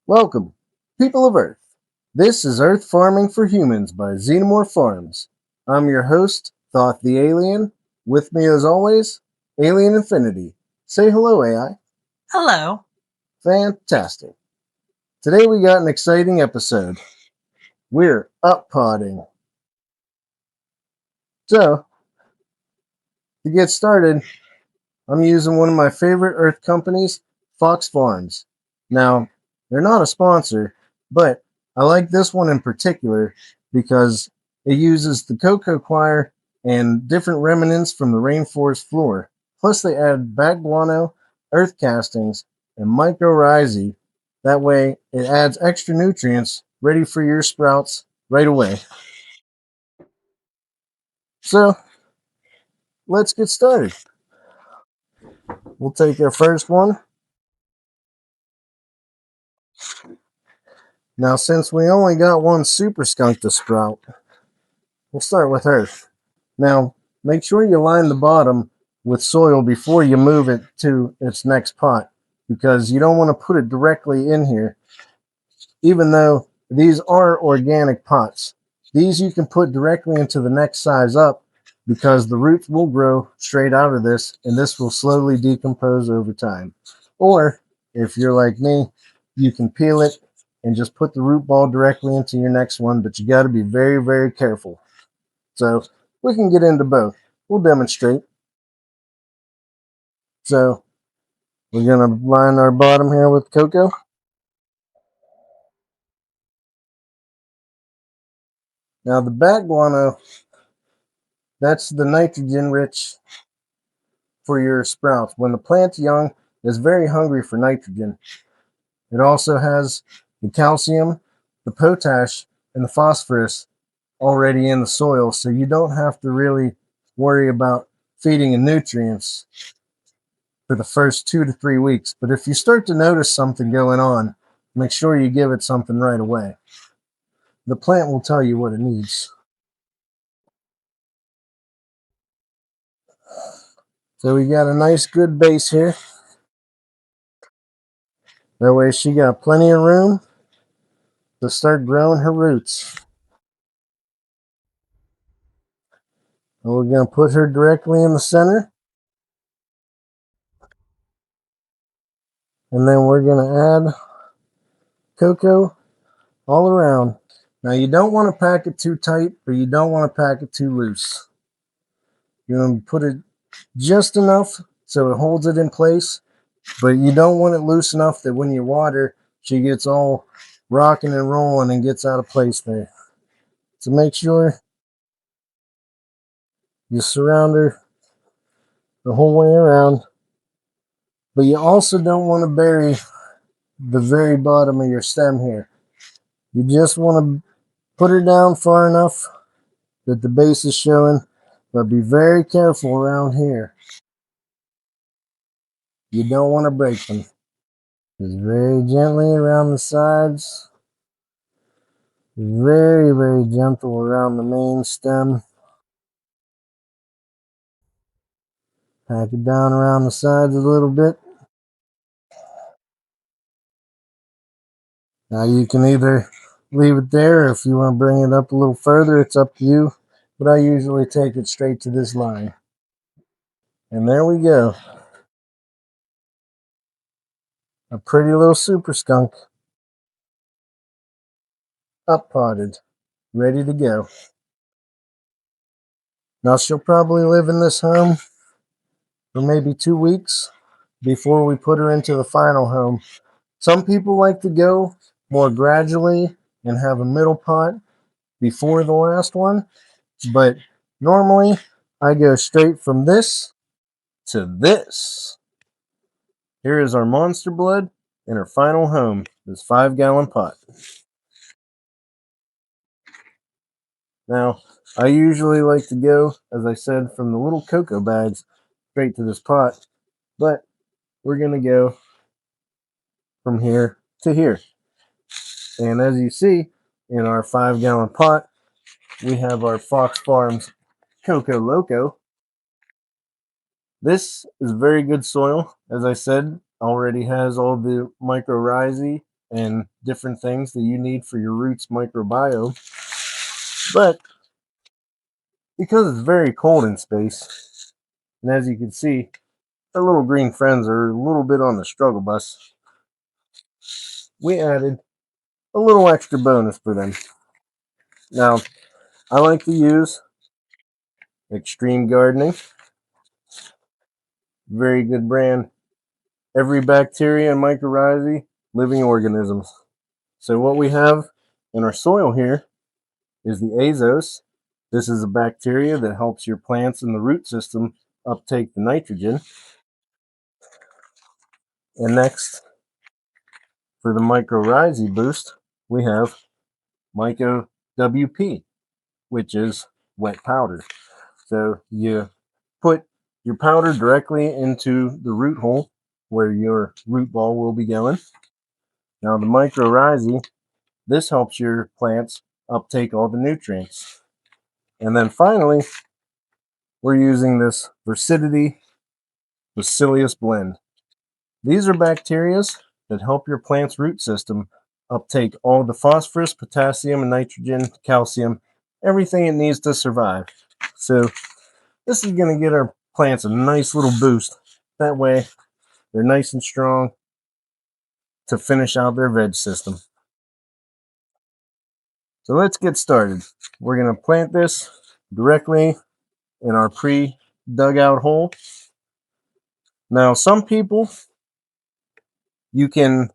Welcome, people of Earth. This is Earth Farming for Humans by Xenomorph Farms. I'm your host, Thoth the Alien. With me, as always, Alien Infinity. Say hello, AI. Hello. Fantastic. Today we got an exciting episode. We're up podding. So, to get started, I'm using one of my favorite Earth companies, Fox Farms. Now, they're not a sponsor, but I like this one in particular because it uses the cocoa coir and different remnants from the rainforest floor. Plus, they add bat guano, earth castings, and mycorrhizae. That way, it adds extra nutrients ready for your sprouts right away. So, let's get started. We'll take our first one. Now, since we only got one super skunk to sprout, we'll start with earth. Now, make sure you line the bottom with soil before you move it to its next pot, because you don't want to put it directly in here, even though these are organic pots. These you can put directly into the next size up because the roots will grow straight out of this and this will slowly decompose over time. Or if you're like me, you can peel it and just put the root ball directly into your next one, but you got to be very, very careful. So we can get into both. We'll demonstrate. So we're going to line our bottom here with cocoa. Now the bat guano, that's the nitrogen rich for your sprouts. When the plant's young, it's very hungry for nitrogen. It also has the calcium, the potash, and the phosphorus already in the soil, so you don't have to really worry about feeding it nutrients for the first 2 to 3 weeks. But if you start to notice something going on, make sure you give it something right away. The plant will tell you what it needs. So we got a nice good base here. That way she got plenty of room to start growing her roots. And we're going to put her directly in the center. And then we're going to add cocoa all around. Now you don't want to pack it too tight, but you don't want to pack it too loose. You're going to put it just enough so it holds it in place, but you don't want it loose enough that when you water, she gets all rocking and rolling and gets out of place there. So make sure you surround her the whole way around, but you also don't want to bury the very bottom of your stem here. You just want to put her down far enough that the base is showing, but be very careful around here. You don't want to break them. Just very gently around the sides. Very, very gentle around the main stem. Pack it down around the sides a little bit. Now you can either leave it there, or if you want to bring it up a little further, it's up to you. But I usually take it straight to this line. And there we go. A pretty little super skunk. Up potted. Ready to go. Now she'll probably live in this home for maybe 2 weeks before we put her into the final home. Some people like to go more gradually and have a middle pot before the last one, but normally I go straight from this to this. Here is our monster blood in her final home, this 5-gallon pot. Now, I usually like to go, as I said, from the little cocoa bags straight to this pot, but we're going to go from here to here. And as you see, in our 5-gallon pot, we have our Fox Farms Coco Loco. This is very good soil. As I said, already has all the mycorrhizae and different things that you need for your roots microbiome. But because it's very cold in space, and as you can see, our little green friends are a little bit on the struggle bus, we added a little extra bonus for them. Now, I like to use Extreme Gardening, very good brand. Every bacteria and mycorrhizae, living organisms. So what we have in our soil here is the azos. This is a bacteria that helps your plants in the root system uptake the nitrogen. And next, for the mycorrhizae boost, we have Myco WP, which is wet powder. So you put your powder directly into the root hole where your root ball will be going. Now the mycorrhizae, this helps your plants uptake all the nutrients. And then finally, we're using this Versidity Bacillus blend. These are bacteria that help your plant's root system uptake all the phosphorus, potassium, and nitrogen, calcium, everything it needs to survive. So this is going to get our plants a nice little boost. That way, they're nice and strong to finish out their veg system. So let's get started. We're going to plant this directly in our pre-dug out hole. Now, some people, you can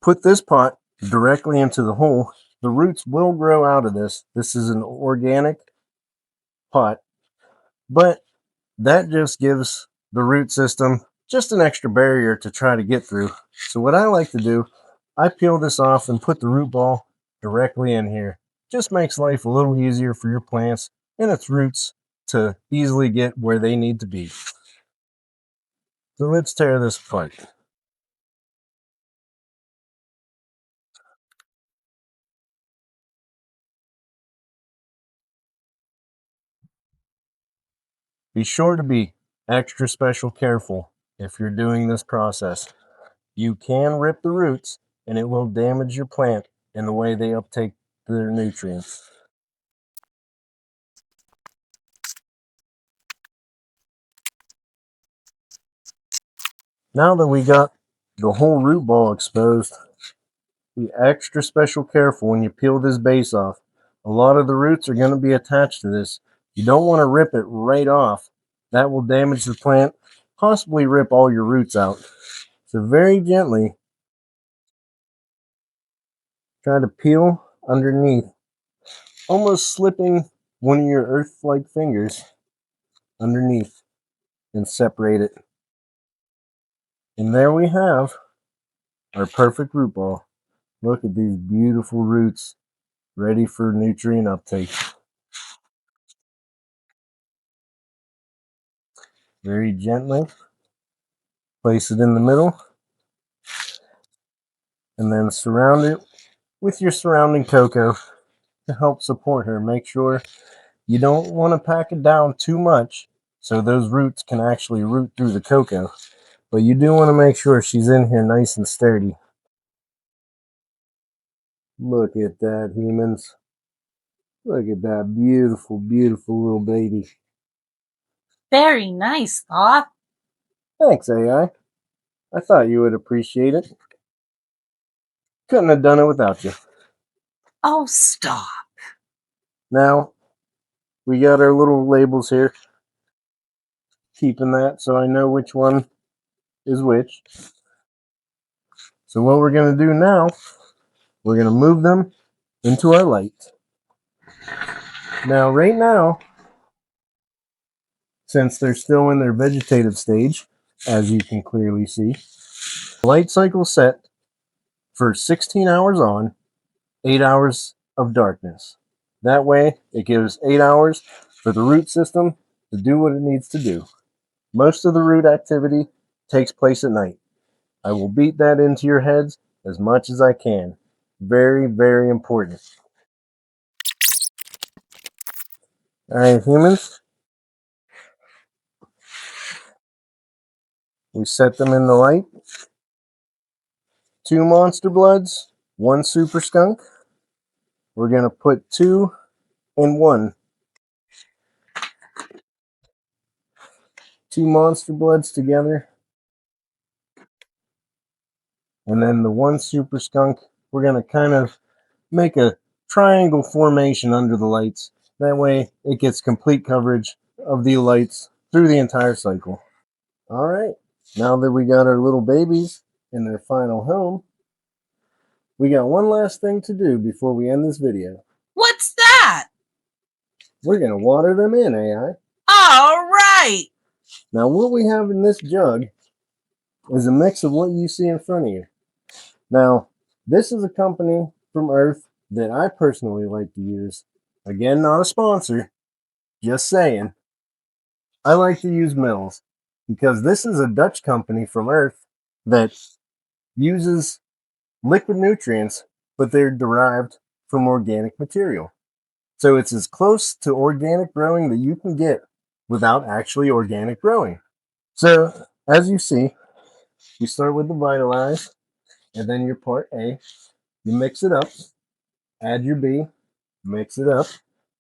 put this pot directly into the hole. The roots will grow out of this. This is an organic pot, but that just gives the root system just an extra barrier to try to get through. So what I like to do, I peel this off and put the root ball directly in here. Just makes life a little easier for your plants and its roots to easily get where they need to be. So let's tear this apart. Be sure to be extra special careful if you're doing this process. You can rip the roots and it will damage your plant in the way they uptake their nutrients. Now that we got the whole root ball exposed, be extra special careful when you peel this base off. A lot of the roots are going to be attached to this. You don't want to rip it right off. That will damage the plant, possibly rip all your roots out. So very gently, try to peel underneath, almost slipping one of your earth-like fingers underneath and separate it. And there we have our perfect root ball. Look at these beautiful roots ready for nutrient uptake. Very gently place it in the middle and then surround it with your surrounding cocoa to help support her. Make sure you don't want to pack it down too much so those roots can actually root through the cocoa. But you do want to make sure she's in here nice and sturdy. Look at that, humans. Look at that beautiful, beautiful little baby. Very nice, Doc. Thanks, AI. I thought you would appreciate it. Couldn't have done it without you. Oh, stop. Now, we got our little labels here. Keeping that so I know which one is which. So what we're going to do now, we're going to move them into our light. Now, right now, since they're still in their vegetative stage, as you can clearly see, the light cycle set for 16 hours on, 8 hours of darkness. That way, it gives 8 hours for the root system to do what it needs to do. Most of the root activity takes place at night. I will beat that into your heads as much as I can. Very, very important. All right, humans, we set them in the light. 2 Monster Bloods, 1 Super Skunk. We're going to put 2 in 1. 2 Monster Bloods together. And then the 1 Super Skunk, we're going to kind of make a triangle formation under the lights. That way it gets complete coverage of the lights through the entire cycle. All right, now that we got our little babies in their final home, we got one last thing to do before we end this video. What's that? We're going to water them in, AI. All right. Now what we have in this jug is a mix of what you see in front of you. Now, this is a company from Earth that I personally like to use. Again, not a sponsor, just saying. I like to use Mills because this is a Dutch company from Earth that uses liquid nutrients, but they're derived from organic material. So it's as close to organic growing that you can get without actually organic growing. So, as you see, you start with the Vitalize, and then your part A. You mix it up, add your B, mix it up,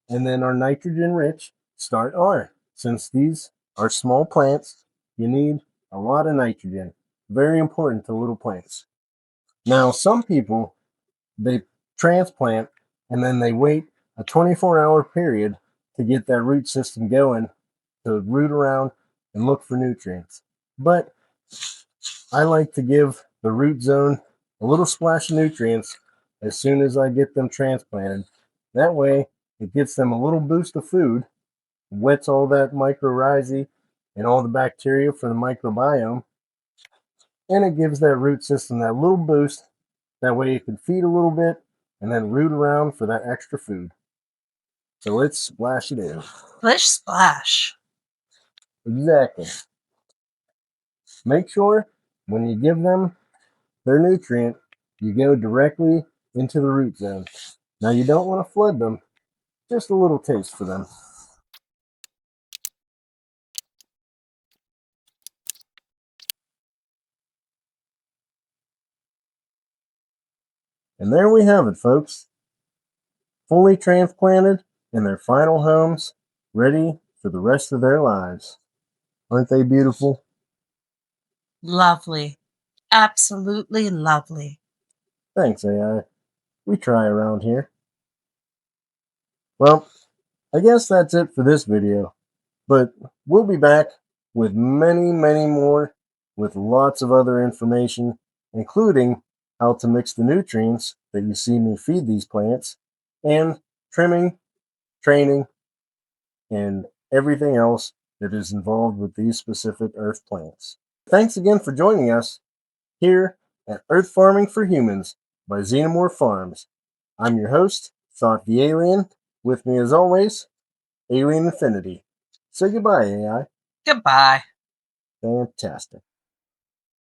and then our nitrogen rich start R. Since these are small plants, you need a lot of nitrogen. Very important to little plants. Now, some people, they transplant and then they wait a 24-hour period to get that root system going to root around and look for nutrients. But I like to give the root zone a little splash of nutrients as soon as I get them transplanted. That way, it gets them a little boost of food, wets all that mycorrhizae and all the bacteria for the microbiome, and it gives that root system that little boost. That way it can feed a little bit and then root around for that extra food. So let's splash it in. Splish splash. Exactly. Make sure when you give them their nutrient, you go directly into the root zone. Now you don't want to flood them, just a little taste for them. And there we have it, folks. Fully transplanted in their final homes, ready for the rest of their lives. Aren't they beautiful? Lovely. Absolutely lovely. Thanks, AI. We try around here. Well, I guess that's it for this video. But we'll be back with many, many more with lots of other information, including how to mix the nutrients that you see me feed these plants, and trimming, training, and everything else that is involved with these specific earth plants. Thanks again for joining us here at Earth Farming for Humans by Xenomorph Farms. I'm your host, Thought the Alien. With me as always, Alien Infinity. Say goodbye, AI. Goodbye. Fantastic.